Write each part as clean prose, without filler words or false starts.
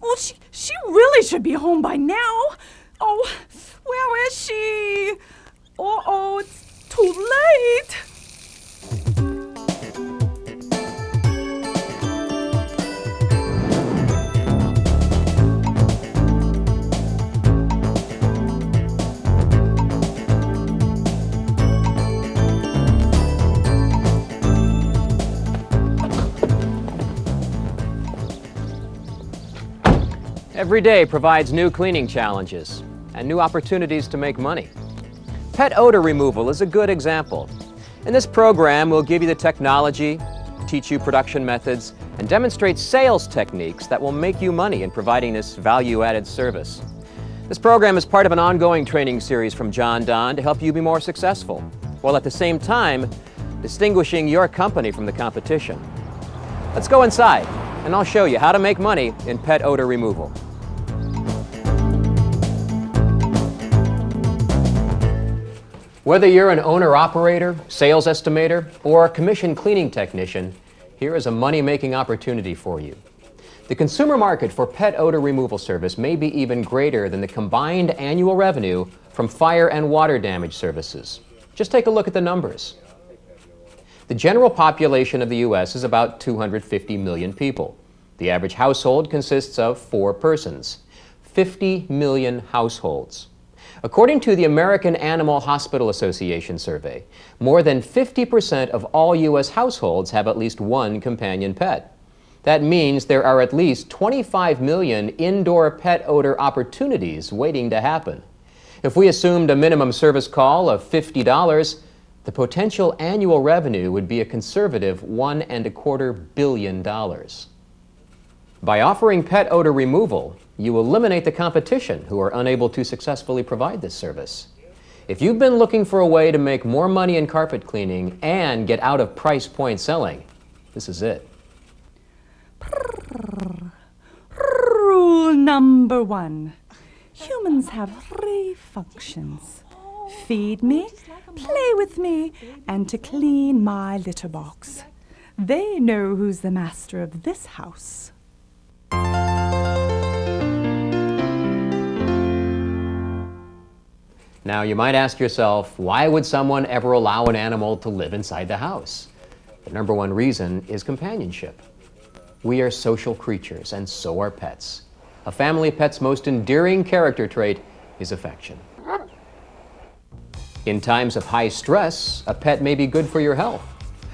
Oh, she really should be home by now. Oh, where is she? Oh, it's too late. Every day provides new cleaning challenges and new opportunities to make money. Pet odor removal is a good example. In this program, we'll give you the technology, teach you production methods, and demonstrate sales techniques that will make you money in providing this value-added service. This program is part of an ongoing training series from Jon-Don to help you be more successful, while at the same time distinguishing your company from the competition. Let's go inside, and I'll show you how to make money in pet odor removal. Whether you're an owner-operator, sales estimator, or a commission cleaning technician, here is a money-making opportunity for you. The consumer market for pet odor removal service may be even greater than the combined annual revenue from fire and water damage services. Just take a look at the numbers. The general population of the U.S. is about 250 million people. The average household consists of 4 persons. 50 million households. According to the American Animal Hospital Association survey, more than 50% of all U.S. households have at least one companion pet. That means there are at least 25 million indoor pet odor opportunities waiting to happen. If we assumed a minimum service call of $50, the potential annual revenue would be a conservative $1.25 billion. By offering pet odor removal, you eliminate the competition who are unable to successfully provide this service. If you've been looking for a way to make more money in carpet cleaning and get out of price point selling, this is it. Rule number 1. Humans have 3 functions. Feed me, play with me, and to clean my litter box. They know who's the master of this house. Now, you might ask yourself, why would someone ever allow an animal to live inside the house? The number 1 reason is companionship. We are social creatures, and so are pets. A family pet's most endearing character trait is affection. In times of high stress, a pet may be good for your health.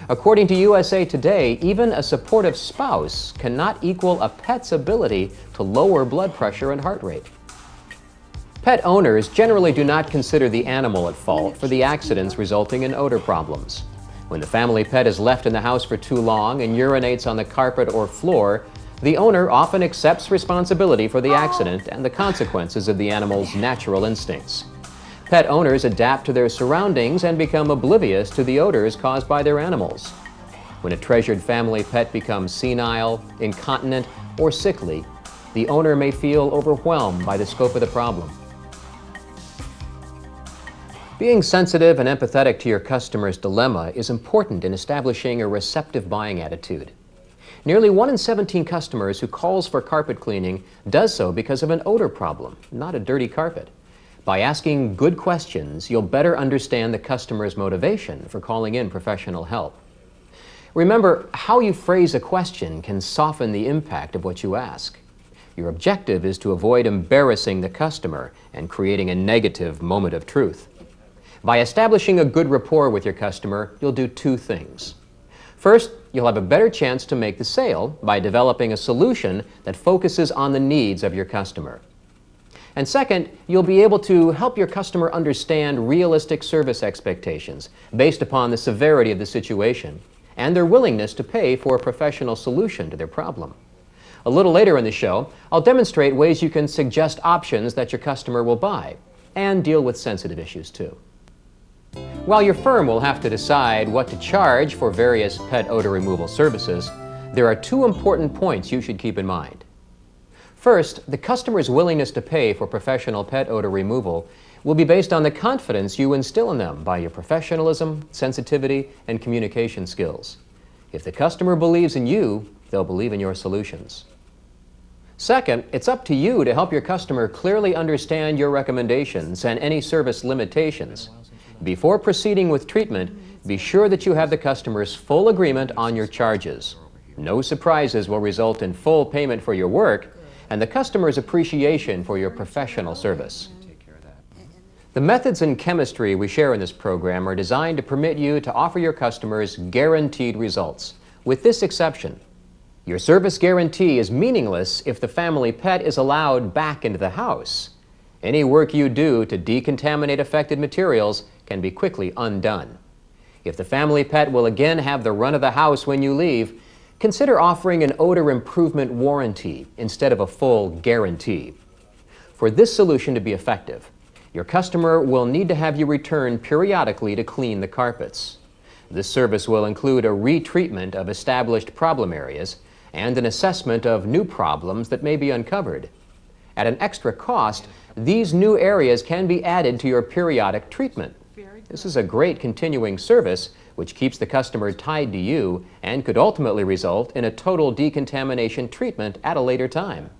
According to USA Today, even a supportive spouse cannot equal a pet's ability to lower blood pressure and heart rate. Pet owners generally do not consider the animal at fault for the accidents resulting in odor problems. When the family pet is left in the house for too long and urinates on the carpet or floor, the owner often accepts responsibility for the accident and the consequences of the animal's natural instincts. Pet owners adapt to their surroundings and become oblivious to the odors caused by their animals. When a treasured family pet becomes senile, incontinent, or sickly, the owner may feel overwhelmed by the scope of the problem. Being sensitive and empathetic to your customer's dilemma is important in establishing a receptive buying attitude. Nearly 1 in 17 customers who calls for carpet cleaning does so because of an odor problem, not a dirty carpet. By asking good questions, you'll better understand the customer's motivation for calling in professional help. Remember, how you phrase a question can soften the impact of what you ask. Your objective is to avoid embarrassing the customer and creating a negative moment of truth. By establishing a good rapport with your customer, you'll do 2 things. First, you'll have a better chance to make the sale by developing a solution that focuses on the needs of your customer. And second, you'll be able to help your customer understand realistic service expectations based upon the severity of the situation and their willingness to pay for a professional solution to their problem. A little later in the show, I'll demonstrate ways you can suggest options that your customer will buy and deal with sensitive issues too. While your firm will have to decide what to charge for various pet odor removal services, there are 2 important points you should keep in mind. First, the customer's willingness to pay for professional pet odor removal will be based on the confidence you instill in them by your professionalism, sensitivity, and communication skills. If the customer believes in you, they'll believe in your solutions. Second, it's up to you to help your customer clearly understand your recommendations and any service limitations. Before proceeding with treatment, be sure that you have the customer's full agreement on your charges. No surprises will result in full payment for your work and the customer's appreciation for your professional service. The methods in chemistry we share in this program are designed to permit you to offer your customers guaranteed results, with this exception. Your service guarantee is meaningless if the family pet is allowed back into the house. Any work you do to decontaminate affected materials can be quickly undone. If the family pet will again have the run of the house when you leave, consider offering an odor improvement warranty instead of a full guarantee. For this solution to be effective, your customer will need to have you return periodically to clean the carpets. This service will include a retreatment of established problem areas and an assessment of new problems that may be uncovered. At an extra cost, these new areas can be added to your periodic treatment. This is a great continuing service which keeps the customer tied to you and could ultimately result in a total decontamination treatment at a later time.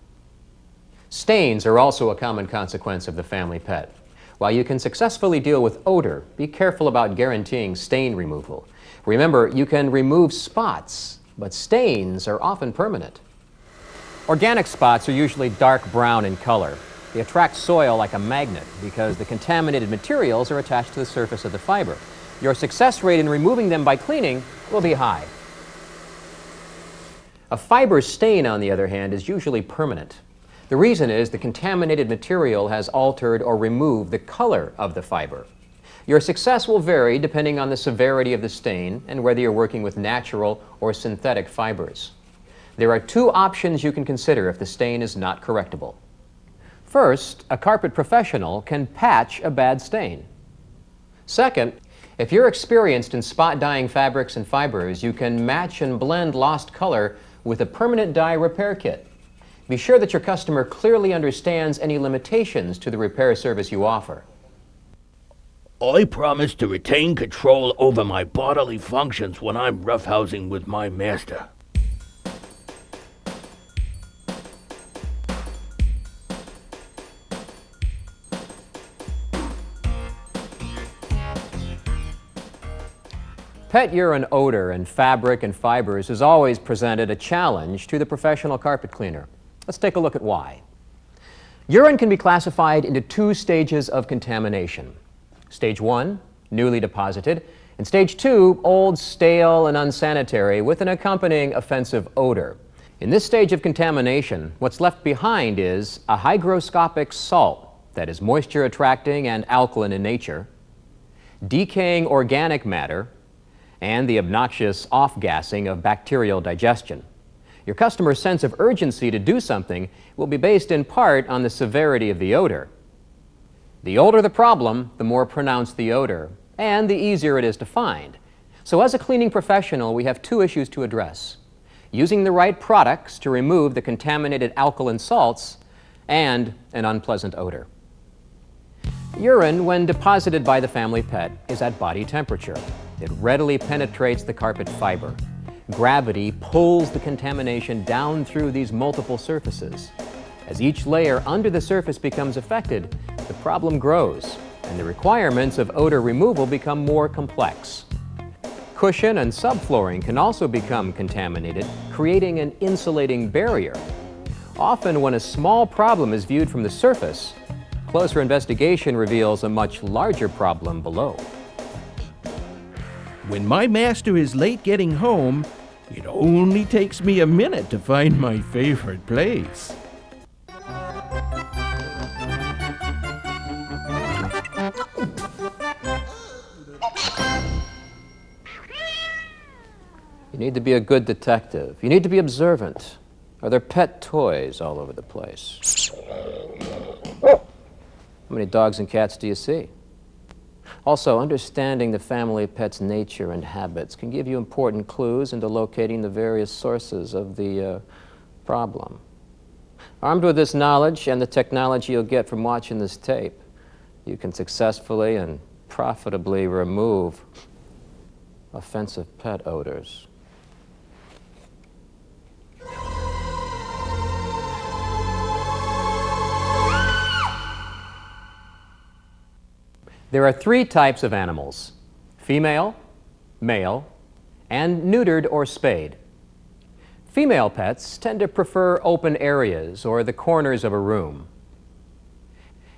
Stains are also a common consequence of the family pet. While you can successfully deal with odor, be careful about guaranteeing stain removal. Remember, you can remove spots, but stains are often permanent. Organic spots are usually dark brown in color. They attract soil like a magnet because the contaminated materials are attached to the surface of the fiber. Your success rate in removing them by cleaning will be high. A fiber stain, on the other hand, is usually permanent. The reason is the contaminated material has altered or removed the color of the fiber. Your success will vary depending on the severity of the stain and whether you're working with natural or synthetic fibers. There are two options you can consider if the stain is not correctable. First, a carpet professional can patch a bad stain. Second, if you're experienced in spot dyeing fabrics and fibers, you can match and blend lost color with a permanent dye repair kit. Be sure that your customer clearly understands any limitations to the repair service you offer. I promise to retain control over my bodily functions when I'm roughhousing with my master. Pet urine odor in fabric and fibers has always presented a challenge to the professional carpet cleaner. Let's take a look at why. Urine can be classified into two stages of contamination. Stage 1, newly deposited, and Stage 2, old, stale, and unsanitary with an accompanying offensive odor. In this stage of contamination, what's left behind is a hygroscopic salt that is moisture attracting and alkaline in nature, decaying organic matter, and the obnoxious off-gassing of bacterial digestion. Your customer's sense of urgency to do something will be based in part on the severity of the odor. The older the problem, the more pronounced the odor, and the easier it is to find. So as a cleaning professional, we have two issues to address: using the right products to remove the contaminated alkaline salts and an unpleasant odor. Urine, when deposited by the family pet, is at body temperature. It readily penetrates the carpet fiber. Gravity pulls the contamination down through these multiple surfaces. As each layer under the surface becomes affected, the problem grows, and the requirements of odor removal become more complex. Cushion and subflooring can also become contaminated, creating an insulating barrier. Often, when a small problem is viewed from the surface, closer investigation reveals a much larger problem below. When my master is late getting home, it only takes me a minute to find my favorite place. You need to be a good detective. You need to be observant. Are there pet toys all over the place? How many dogs and cats do you see? Also, understanding the family pet's nature and habits can give you important clues into locating the various sources of the problem. Armed with this knowledge and the technology you'll get from watching this tape, you can successfully and profitably remove offensive pet odors. There are three types of animals: female, male, and neutered or spayed. Female pets tend to prefer open areas or the corners of a room.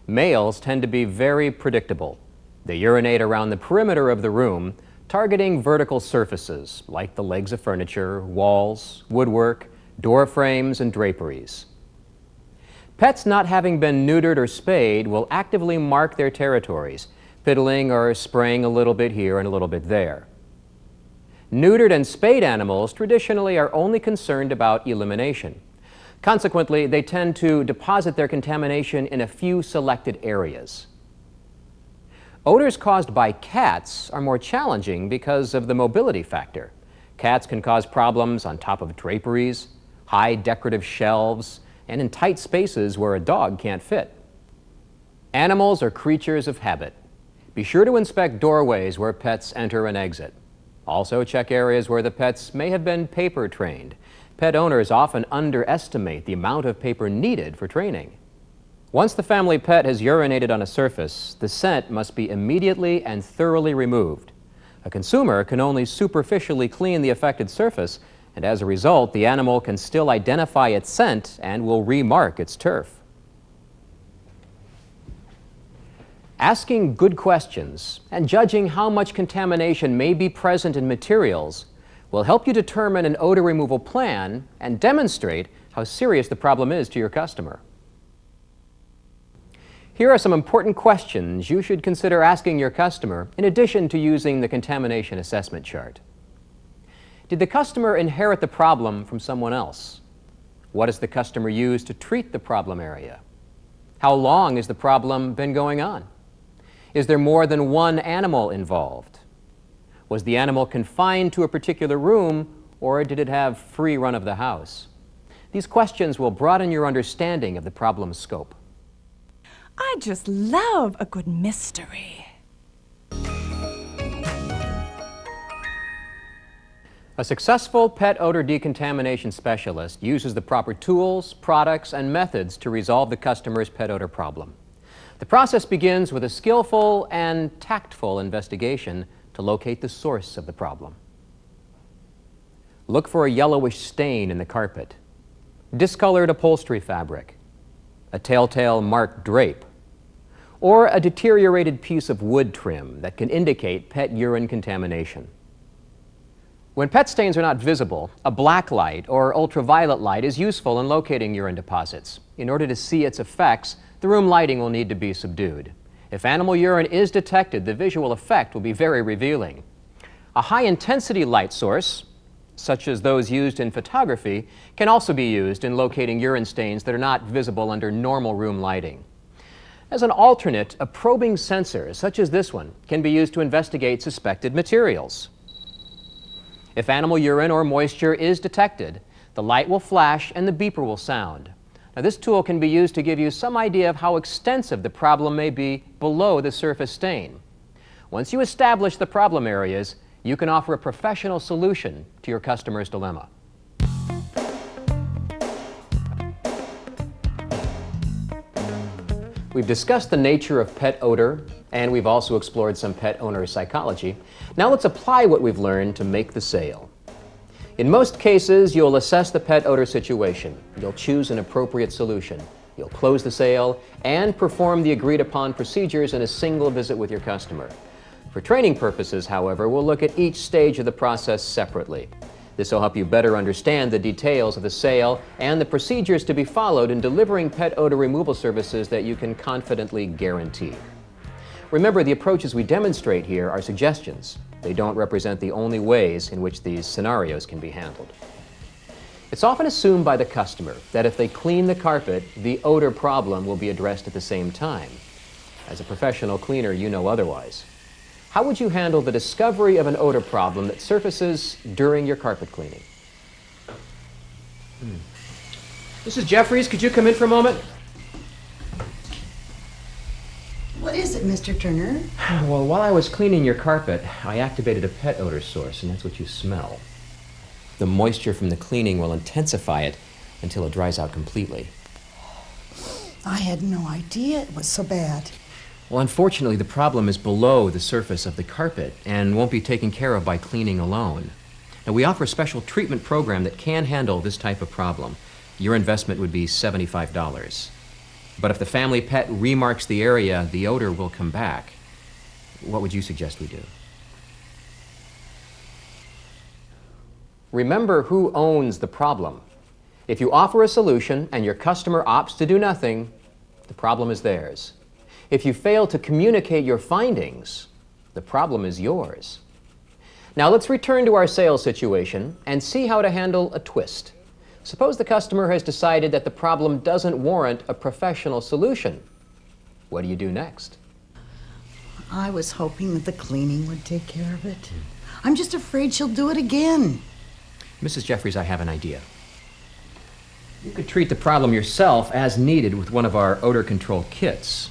Males tend to be very predictable. They urinate around the perimeter of the room, targeting vertical surfaces like the legs of furniture, walls, woodwork, door frames, and draperies. Pets not having been neutered or spayed will actively mark their territories, piddling or spraying a little bit here and a little bit there. Neutered and spayed animals traditionally are only concerned about elimination. Consequently, they tend to deposit their contamination in a few selected areas. Odors caused by cats are more challenging because of the mobility factor. Cats can cause problems on top of draperies, high decorative shelves, and in tight spaces where a dog can't fit. Animals are creatures of habit. Be sure to inspect doorways where pets enter and exit. Also, check areas where the pets may have been paper trained. Pet owners often underestimate the amount of paper needed for training. Once the family pet has urinated on a surface, the scent must be immediately and thoroughly removed. A consumer can only superficially clean the affected surface, and as a result, the animal can still identify its scent and will remark its turf. Asking good questions and judging how much contamination may be present in materials will help you determine an odor removal plan and demonstrate how serious the problem is to your customer. Here are some important questions you should consider asking your customer in addition to using the contamination assessment chart. Did the customer inherit the problem from someone else? What has the customer used to treat the problem area? How long has the problem been going on? Is there more than one animal involved? Was the animal confined to a particular room, or did it have free run of the house? These questions will broaden your understanding of the problem's scope. I just love a good mystery. A successful pet odor decontamination specialist uses the proper tools, products, and methods to resolve the customer's pet odor problem. The process begins with a skillful and tactful investigation to locate the source of the problem. Look for a yellowish stain in the carpet, discolored upholstery fabric, a telltale marked drape, or a deteriorated piece of wood trim that can indicate pet urine contamination. When pet stains are not visible, a black light or ultraviolet light is useful in locating urine deposits. In order to see its effects, the room lighting will need to be subdued. If animal urine is detected, the visual effect will be very revealing. A high-intensity light source, such as those used in photography, can also be used in locating urine stains that are not visible under normal room lighting. As an alternate, a probing sensor, such as this one, can be used to investigate suspected materials. If animal urine or moisture is detected, the light will flash and the beeper will sound. Now, this tool can be used to give you some idea of how extensive the problem may be below the surface stain. Once you establish the problem areas, you can offer a professional solution to your customer's dilemma. We've discussed the nature of pet odor, and we've also explored some pet owner psychology. Now let's apply what we've learned to make the sale. In most cases, you'll assess the pet odor situation. You'll choose an appropriate solution. You'll close the sale and perform the agreed-upon procedures in a single visit with your customer. For training purposes, however, we'll look at each stage of the process separately. This will help you better understand the details of the sale and the procedures to be followed in delivering pet odor removal services that you can confidently guarantee. Remember, the approaches we demonstrate here are suggestions. They don't represent the only ways in which these scenarios can be handled. It's often assumed by the customer that if they clean the carpet, the odor problem will be addressed at the same time. As a professional cleaner, you know otherwise. How would you handle the discovery of an odor problem that surfaces during your carpet cleaning? Mrs. Jeffries, could you come in for a moment? What is it, Mr. Turner? Well, while I was cleaning your carpet, I activated a pet odor source, and that's what you smell. The moisture from the cleaning will intensify it until it dries out completely. I had no idea it was so bad. Well, unfortunately, the problem is below the surface of the carpet and won't be taken care of by cleaning alone. Now, we offer a special treatment program that can handle this type of problem. Your investment would be $75. But if the family pet remarks the area, the odor will come back. What would you suggest we do? Remember who owns the problem. If you offer a solution and your customer opts to do nothing, the problem is theirs. If you fail to communicate your findings, the problem is yours. Now let's return to our sales situation and see how to handle a twist. Suppose the customer has decided that the problem doesn't warrant a professional solution. What do you do next? I was hoping that the cleaning would take care of it. I'm just afraid she'll do it again. Mrs. Jeffries, I have an idea. You could treat the problem yourself as needed with one of our odor control kits.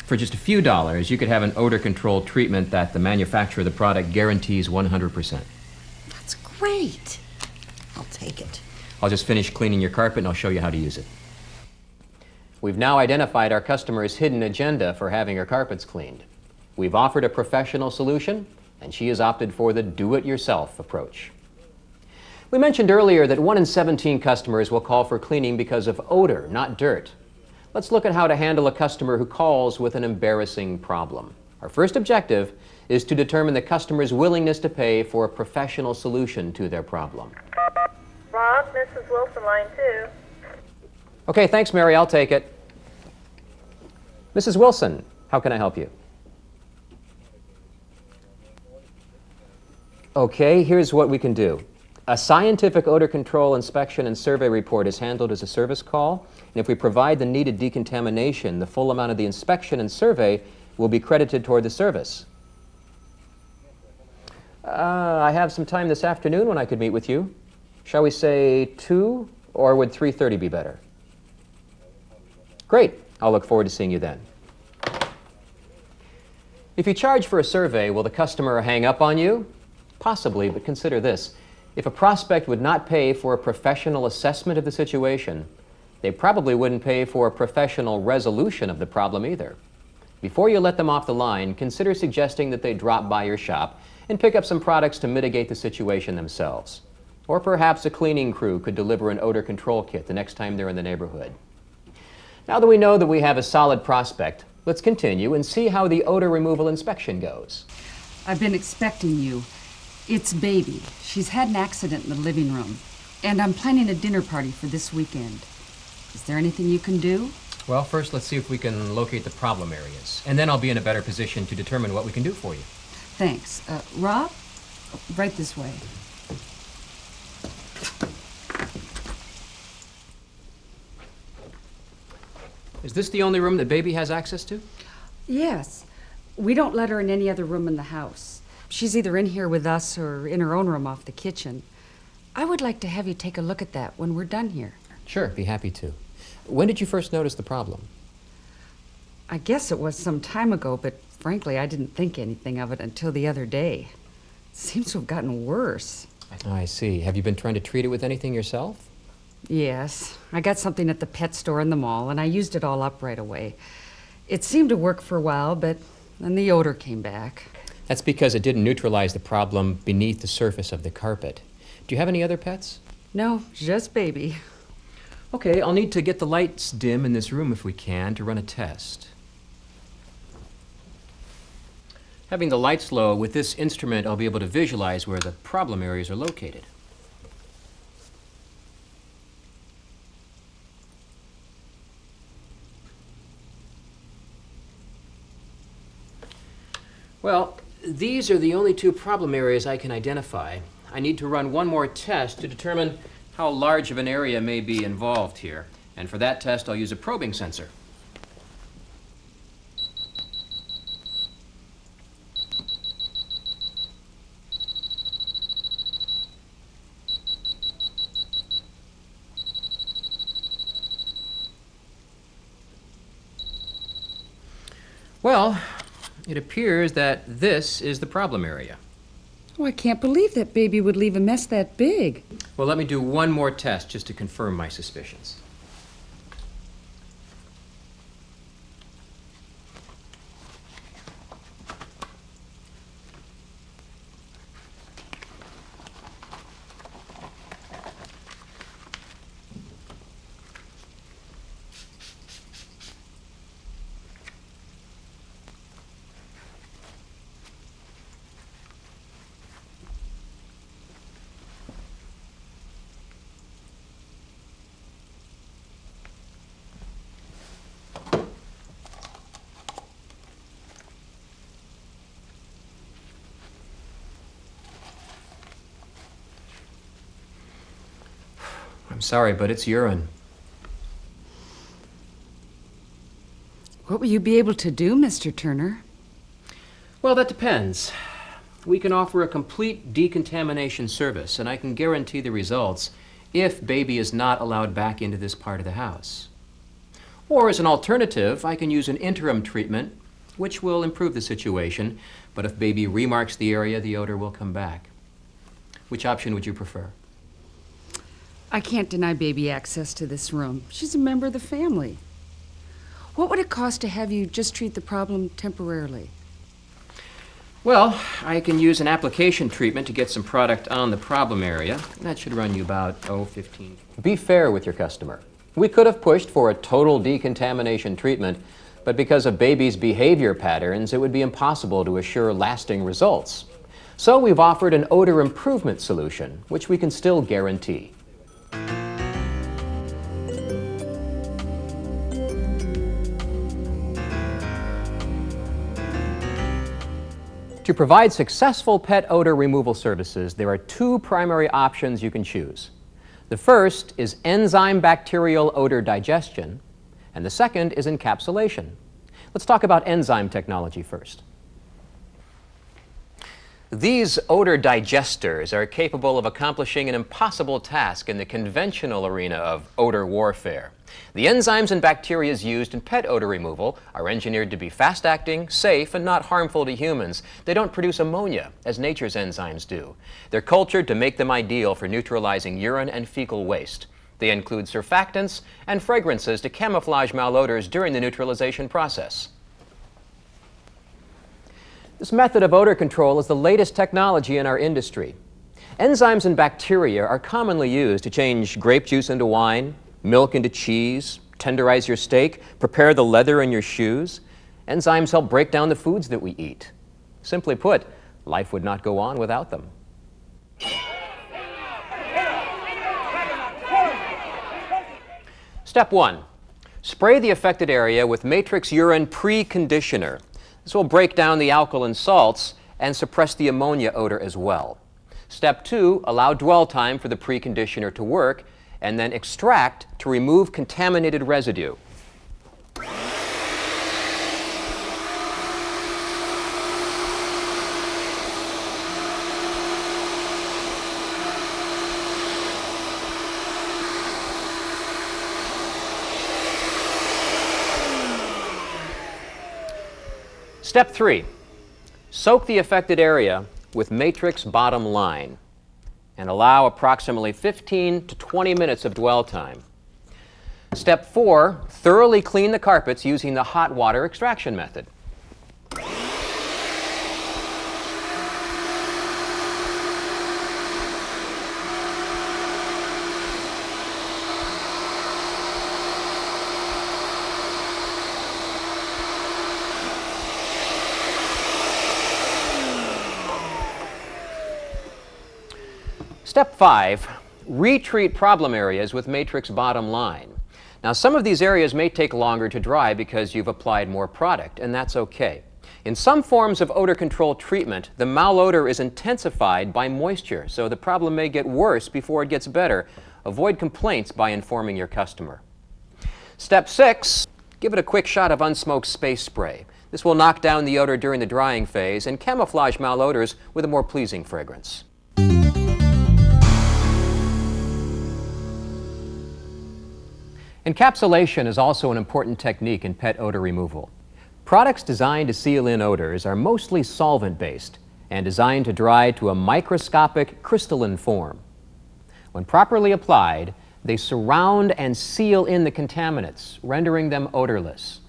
For just a few dollars, you could have an odor control treatment that the manufacturer of the product guarantees 100%. That's great. I'll take it. I'll just finish cleaning your carpet and I'll show you how to use it. We've now identified our customer's hidden agenda for having her carpets cleaned. We've offered a professional solution, and she has opted for the do-it-yourself approach. We mentioned earlier that 1 in 17 customers will call for cleaning because of odor, not dirt. Let's look at how to handle a customer who calls with an embarrassing problem. Our first objective is to determine the customer's willingness to pay for a professional solution to their problem. Rob, Mrs. Wilson, line 2. Okay, thanks, Mary. I'll take it. Mrs. Wilson, how can I help you? Okay, here's what we can do. A scientific odor control inspection and survey report is handled as a service call, and if we provide the needed decontamination, the full amount of the inspection and survey will be credited toward the service. I have some time this afternoon when I could meet with you. Shall we say 2, or would 3:30 be better? Great. I'll look forward to seeing you then. If you charge for a survey, will the customer hang up on you? Possibly, but consider this. If a prospect would not pay for a professional assessment of the situation, they probably wouldn't pay for a professional resolution of the problem either. Before you let them off the line, consider suggesting that they drop by your shop and pick up some products to mitigate the situation themselves. Or perhaps a cleaning crew could deliver an odor control kit the next time they're in the neighborhood. Now that we know that we have a solid prospect, let's continue and see how the odor removal inspection goes. I've been expecting you. It's Baby. She's had an accident in the living room, and I'm planning a dinner party for this weekend. Is there anything you can do? Well, first let's see if we can locate the problem areas, and then I'll be in a better position to determine what we can do for you. Thanks. Rob? Right this way. Is this the only room that Baby has access to? Yes. We don't let her in any other room in the house. She's either in here with us or in her own room off the kitchen. I would like to have you take a look at that when we're done here. Sure, be happy to. When did you first notice the problem? I guess it was some time ago, but frankly, I didn't think anything of it until the other day. It seems to have gotten worse. I see. Have you been trying to treat it with anything yourself? Yes. I got something at the pet store in the mall, and I used it all up right away. It seemed to work for a while, but then the odor came back. That's because it didn't neutralize the problem beneath the surface of the carpet. Do you have any other pets? No, just Baby. Okay, I'll need to get the lights dim in this room if we can to run a test. Having the lights low, with this instrument I'll be able to visualize where the problem areas are located. Well, these are the only 2 problem areas I can identify. I need to run one more test to determine how large of an area may be involved here. And for that test, I'll use a probing sensor. Well, it appears that this is the problem area. Oh, I can't believe that Baby would leave a mess that big. Well, let me do one more test just to confirm my suspicions. sorry, but it's urine. What will you be able to do, Mr. Turner? Well, that depends. We can offer a complete decontamination service, and I can guarantee the results if baby is not allowed back into this part of the house. Or as an alternative, I can use an interim treatment, which will improve the situation, but if baby remarks the area, the odor will come back. Which option would you prefer? I can't deny baby access to this room. She's a member of the family. What would it cost to have you just treat the problem temporarily? Well, I can use an application treatment to get some product on the problem area. That should run you about, $15. Be fair with your customer. We could have pushed for a total decontamination treatment, but because of baby's behavior patterns, it would be impossible to assure lasting results. So we've offered an odor improvement solution, which we can still guarantee. To provide successful pet odor removal services, there are two primary options you can choose. The first is enzyme bacterial odor digestion, and the second is encapsulation. Let's talk about enzyme technology first. These odor digesters are capable of accomplishing an impossible task in the conventional arena of odor warfare. The enzymes and bacteria used in pet odor removal are engineered to be fast-acting, safe, and not harmful to humans. They don't produce ammonia, as nature's enzymes do. They're cultured to make them ideal for neutralizing urine and fecal waste. They include surfactants and fragrances to camouflage malodors during the neutralization process. This method of odor control is the latest technology in our industry. Enzymes and bacteria are commonly used to change grape juice into wine, milk into cheese, tenderize your steak, prepare the leather in your shoes. Enzymes help break down the foods that we eat. Simply put, life would not go on without them. Step 1. Spray the affected area with Matrix Urine Preconditioner. This will break down the alkaline salts and suppress the ammonia odor as well. Step 2, allow dwell time for the preconditioner to work, and then extract to remove contaminated residue. Step 3, soak the affected area with Matrix Bottom Line and allow approximately 15 to 20 minutes of dwell time. Step 4, thoroughly clean the carpets using the hot water extraction method. Step 5, retreat problem areas with Matrix Bottom Line. Now, some of these areas may take longer to dry because you've applied more product, and that's okay. In some forms of odor control treatment, the malodor is intensified by moisture, so the problem may get worse before it gets better. Avoid complaints by informing your customer. Step 6, give it a quick shot of unsmoked space spray. This will knock down the odor during the drying phase and camouflage malodors with a more pleasing fragrance. Encapsulation is also an important technique in pet odor removal. Products designed to seal in odors are mostly solvent-based and designed to dry to a microscopic crystalline form. When properly applied, they surround and seal in the contaminants, rendering them odorless.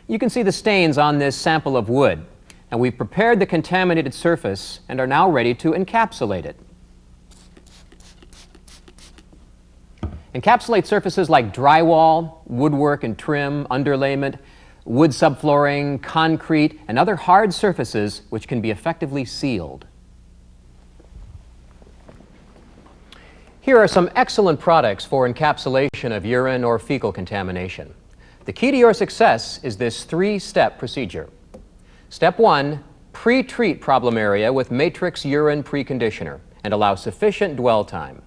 You can see the stains on this sample of wood, and we've prepared the contaminated surface and are now ready to encapsulate it. Encapsulate surfaces like drywall, woodwork and trim, underlayment, wood subflooring, concrete, and other hard surfaces which can be effectively sealed. Here are some excellent products for encapsulation of urine or fecal contamination. The key to your success is this 3-step procedure. Step 1, pre-treat problem area with Matrix Urine Preconditioner and allow sufficient dwell time.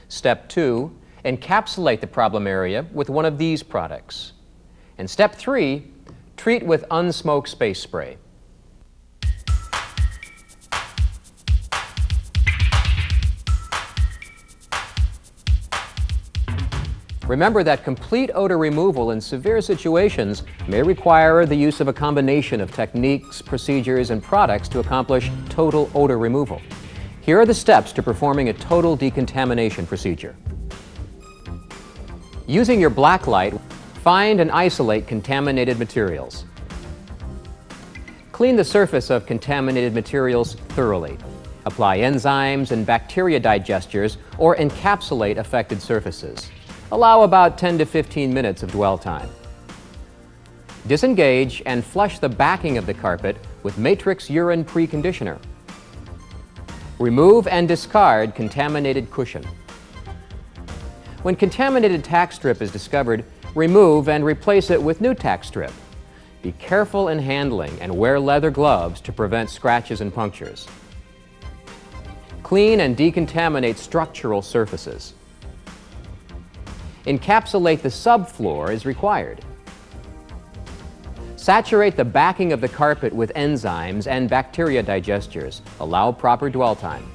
Step 2, Encapsulate the problem area with one of these products. And step 3, treat with unsmoke space spray. Remember that complete odor removal in severe situations may require the use of a combination of techniques, procedures, and products to accomplish total odor removal. Here are the steps to performing a total decontamination procedure. Using your black light, find and isolate contaminated materials. Clean the surface of contaminated materials thoroughly. Apply enzymes and bacteria digesters or encapsulate affected surfaces. Allow about 10 to 15 minutes of dwell time. Disengage and flush the backing of the carpet with Matrix Urine Preconditioner. Remove and discard contaminated cushion. When contaminated tack strip is discovered, remove and replace it with new tack strip. Be careful in handling and wear leather gloves to prevent scratches and punctures. Clean and decontaminate structural surfaces. Encapsulate the subfloor as required. Saturate the backing of the carpet with enzymes and bacteria digesters. Allow proper dwell time.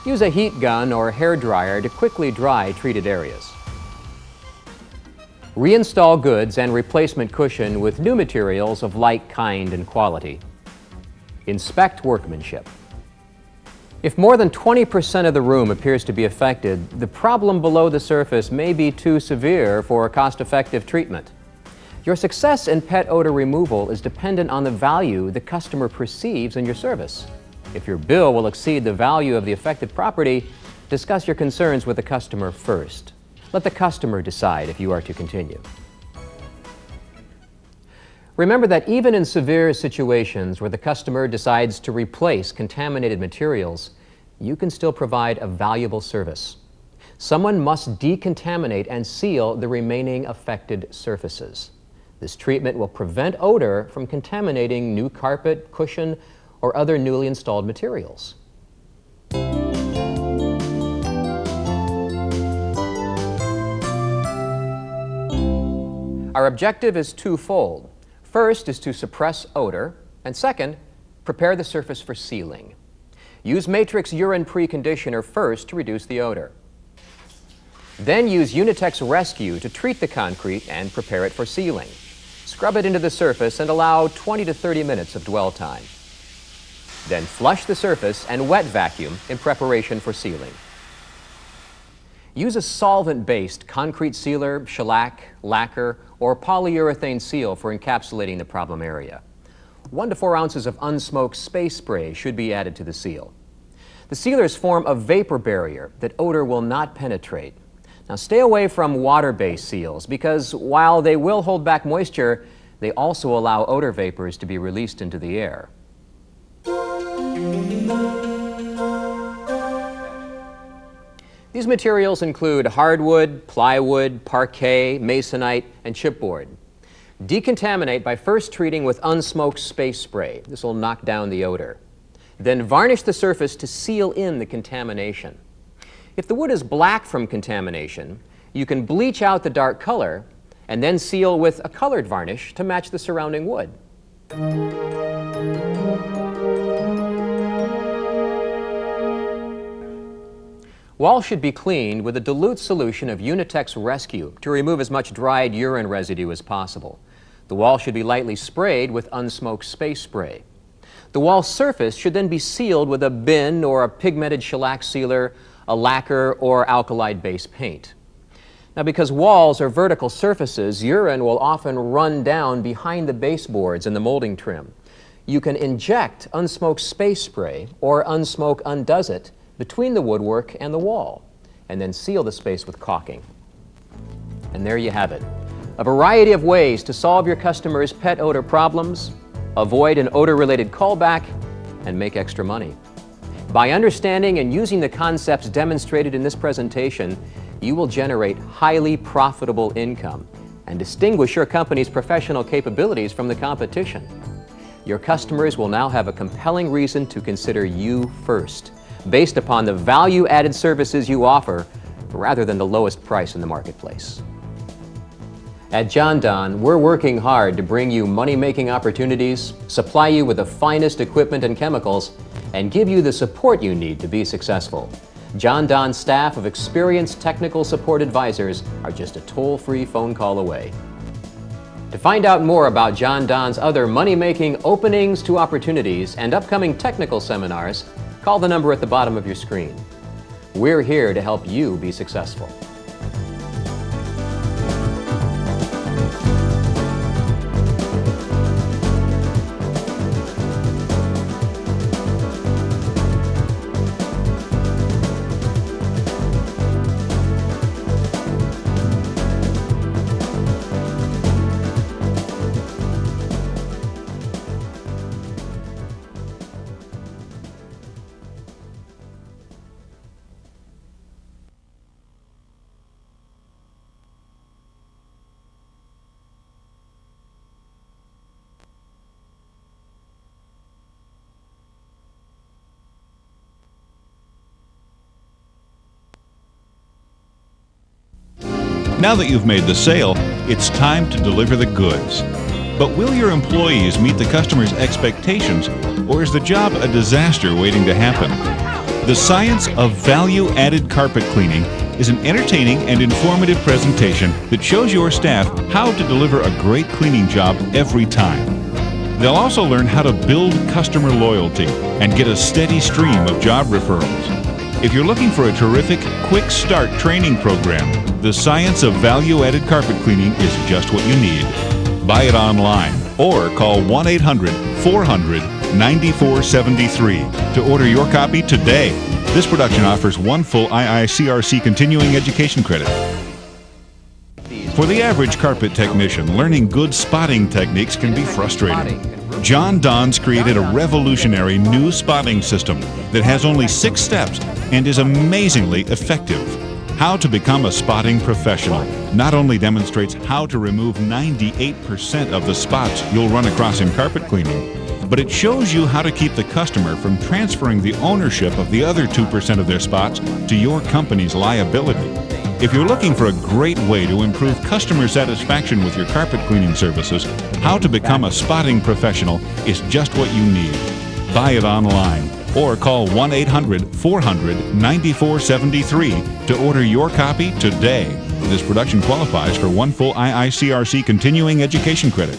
Use a heat gun or hair dryer to quickly dry treated areas. Reinstall goods and replacement cushion with new materials of like kind and quality. Inspect workmanship. If more than 20% of the room appears to be affected, the problem below the surface may be too severe for a cost-effective treatment. Your success in pet odor removal is dependent on the value the customer perceives in your service. If your bill will exceed the value of the affected property, discuss your concerns with the customer first. Let the customer decide if you are to continue. Remember that even in severe situations where the customer decides to replace contaminated materials, you can still provide a valuable service. Someone must decontaminate and seal the remaining affected surfaces. This treatment will prevent odor from contaminating new carpet, cushion, or other newly installed materials. Our objective is twofold. First is to suppress odor, and second, prepare the surface for sealing. Use Matrix Urine Preconditioner first to reduce the odor. Then use Unitex Rescue to treat the concrete and prepare it for sealing. Scrub it into the surface and allow 20 to 30 minutes of dwell time. Then flush the surface and wet vacuum in preparation for sealing. Use a solvent-based concrete sealer, shellac, lacquer, or polyurethane seal for encapsulating the problem area. 1 to 4 ounces of unsmoked space spray should be added to the seal. The sealers form a vapor barrier that odor will not penetrate. Now stay away from water-based seals because while they will hold back moisture, they also allow odor vapors to be released into the air. These materials include hardwood, plywood, parquet, masonite, and chipboard. Decontaminate by first treating with unsmoked space spray. This will knock down the odor. Then varnish the surface to seal in the contamination. If the wood is black from contamination, you can bleach out the dark color and then seal with a colored varnish to match the surrounding wood. Walls should be cleaned with a dilute solution of Unitex Rescue to remove as much dried urine residue as possible. The wall should be lightly sprayed with unsmoked space spray. The wall surface should then be sealed with a bin or a pigmented shellac sealer, a lacquer, or alkali-based paint. Now, because walls are vertical surfaces, urine will often run down behind the baseboards and the molding trim. You can inject unsmoked space spray or unsmoke undoes it between the woodwork and the wall, and then seal the space with caulking. And there you have it. A variety of ways to solve your customers' pet odor problems, avoid an odor-related callback, and make extra money. By understanding and using the concepts demonstrated in this presentation, you will generate highly profitable income and distinguish your company's professional capabilities from the competition. Your customers will now have a compelling reason to consider you first, based upon the value-added services you offer rather than the lowest price in the marketplace. At Jon-Don, we're working hard to bring you money-making opportunities, supply you with the finest equipment and chemicals, and give you the support you need to be successful. Jon-Don's staff of experienced technical support advisors are just a toll-free phone call away. To find out more about Jon-Don's other money-making openings to opportunities and upcoming technical seminars, call the number at the bottom of your screen. We're here to help you be successful. Now that you've made the sale, it's time to deliver the goods. But will your employees meet the customer's expectations, or is the job a disaster waiting to happen? The Science of Value-Added Carpet Cleaning is an entertaining and informative presentation that shows your staff how to deliver a great cleaning job every time. They'll also learn how to build customer loyalty and get a steady stream of job referrals. If you're looking for a terrific, quick start training program, the Science of Value-Added Carpet Cleaning is just what you need. Buy it online or call 1-800-400-9473 to order your copy today. This production offers one full IICRC continuing education credit. For the average carpet technician, learning good spotting techniques can be frustrating. Jon-Don's created a revolutionary new spotting system that has only 6 steps and is amazingly effective. How to become a spotting professional not only demonstrates how to remove 98% of the spots you'll run across in carpet cleaning, but it shows you how to keep the customer from transferring the ownership of the other 2% of their spots to your company's liability. If you're looking for a great way to improve customer satisfaction with your carpet cleaning services, How to Become a Spotting Professional is just what you need. Buy it online or call 1-800-400-9473 to order your copy today. This production qualifies for one full IICRC continuing education credit.